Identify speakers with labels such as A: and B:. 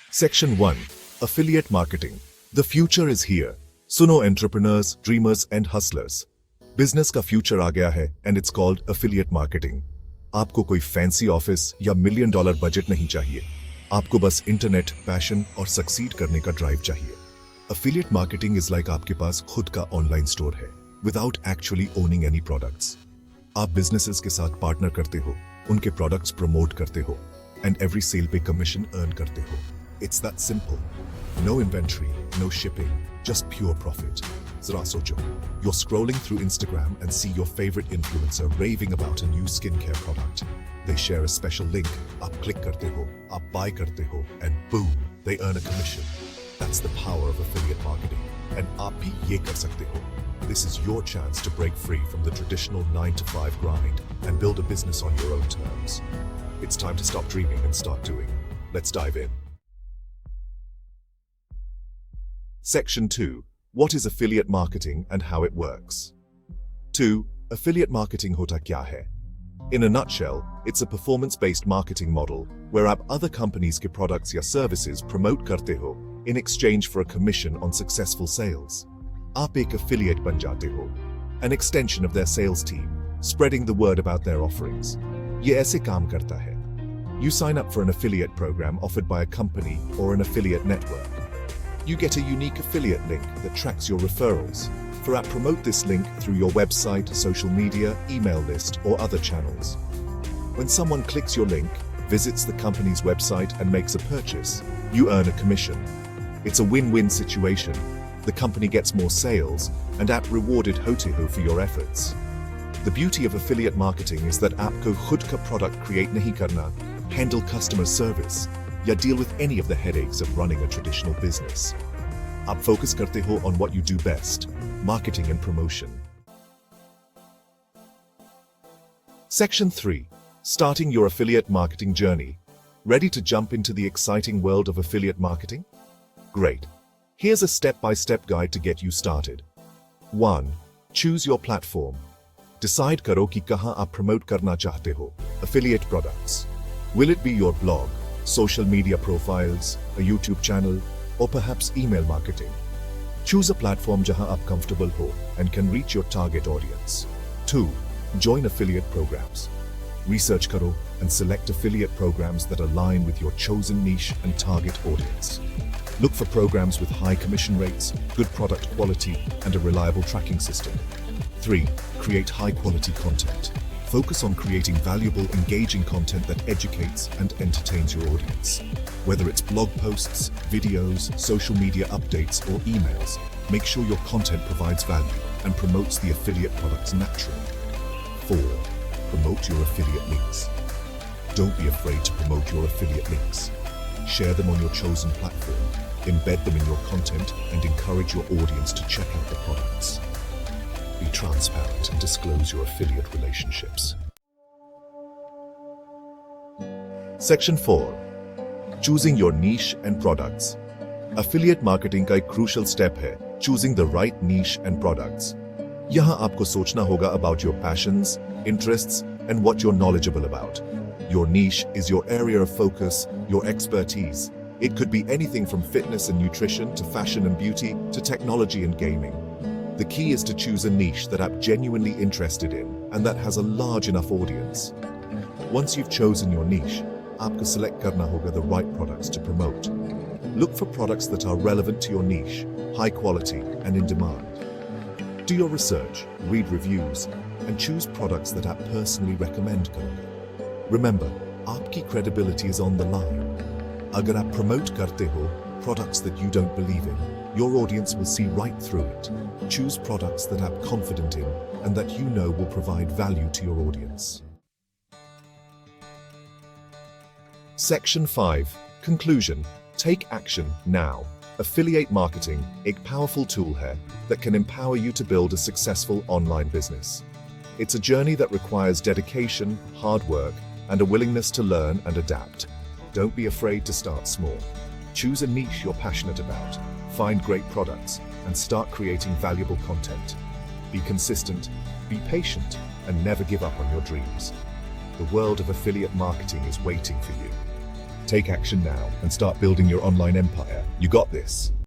A: Section 1. Affiliate Marketing. The future is here. Suno entrepreneurs, dreamers and hustlers. Business का future आ गया है and it's called affiliate marketing. आपको कोई fancy office या $1 million budget नहीं चाहिए. आपको बस internet, passion और succeed करने का drive चाहिए. Affiliate marketing is like आपके पास खुद का online store है, without actually owning any products. आप businesses के साथ partner करते हो, उनके products promote करते हो, and every sale पे commission earn करते हो. It's that simple. No inventory, no shipping, just pure profit. Zara socho. You're scrolling through Instagram and see your favorite influencer raving about a new skincare product. They share a special link, aap click karte ho, aap buy karte ho, and boom, they earn a commission. That's the power of affiliate marketing. And aap bhi ye kar sakte ho. This is your chance to break free from the traditional 9-to-5 grind and build a business on your own terms. It's time to stop dreaming and start doing. Let's dive in. Section 2. What is affiliate marketing and how it works? 2. Affiliate marketing hota kya hai? In a nutshell, it's a performance-based marketing model where आप other companies के products या services promote करते हो in exchange for a commission on successful sales. आप एक affiliate बन जाते हो, an extension of their sales team, spreading the word about their offerings. ये ऐसे काम करता है. You sign up for an affiliate program offered by a company or an affiliate network. You get a unique affiliate link that tracks your referrals. For app, promote this link through your website, social media, email list, or other channels. When someone clicks your link, visits the company's website and makes a purchase, you earn a commission. It's a win-win situation. The company gets more sales, and app rewarded hotiho for your efforts. The beauty of affiliate marketing is that app ko khud ka product create nahi karna, handle customer service, या deal with any of the headaches of running a traditional business. आप focus करते हो on what you do best, marketing and promotion. Section 3. Starting your affiliate marketing journey. Ready to jump into the exciting world of affiliate marketing? Great. Here's a step-by-step guide to get you started. 1. Choose your platform. Decide करो कि कहां आप promote करना चाहते हो. Affiliate products. Will it be your blog, social media profiles, a YouTube channel, or perhaps email marketing? Choose a platform jahan aap comfortable ho and can reach your target audience. 2. Join affiliate programs. Research karo and select affiliate programs that align with your chosen niche and target audience. Look for programs with high commission rates, good product quality, and a reliable tracking system. 3. Create high-quality content. Focus on creating valuable, engaging content that educates and entertains your audience. Whether it's blog posts, videos, social media updates, or emails, make sure your content provides value and promotes the affiliate products naturally. 4. Promote your affiliate links. Don't be afraid to promote your affiliate links. Share them on your chosen platform, embed them in your content, and encourage your audience to check out the products. Be transparent and disclose your affiliate relationships. Section 4. Choosing your niche and products. Affiliate marketing का एक crucial step है choosing the right niche and products. यहाँ आपको सोचना होगा about your passions, interests, and what you're knowledgeable about. Your niche is your area of focus, your expertise. It could be anything from fitness and nutrition to fashion and beauty to technology and gaming. The key is to choose a niche that I'm genuinely interested in and that has a large enough audience. Once you've chosen your niche, aapko select karna hoga the right products to promote. Look for products that are relevant to your niche, high quality and in demand. Do your research, read reviews, and choose products that I personally recommend karoge. Remember, aapki credibility is on the line. Agar aap promote karte ho products that you don't believe in, your audience will see right through it. Choose products that I'm confident in and that you know will provide value to your audience. Section 5. Conclusion. Take action now. Affiliate marketing, एक powerful tool है that can empower you to build a successful online business. It's a journey that requires dedication, hard work, and a willingness to learn and adapt. Don't be afraid to start small. Choose a niche you're passionate about, find great products, and start creating valuable content. Be consistent, be patient, and never give up on your dreams. The world of affiliate marketing is waiting for you. Take action now and start building your online empire. You got this.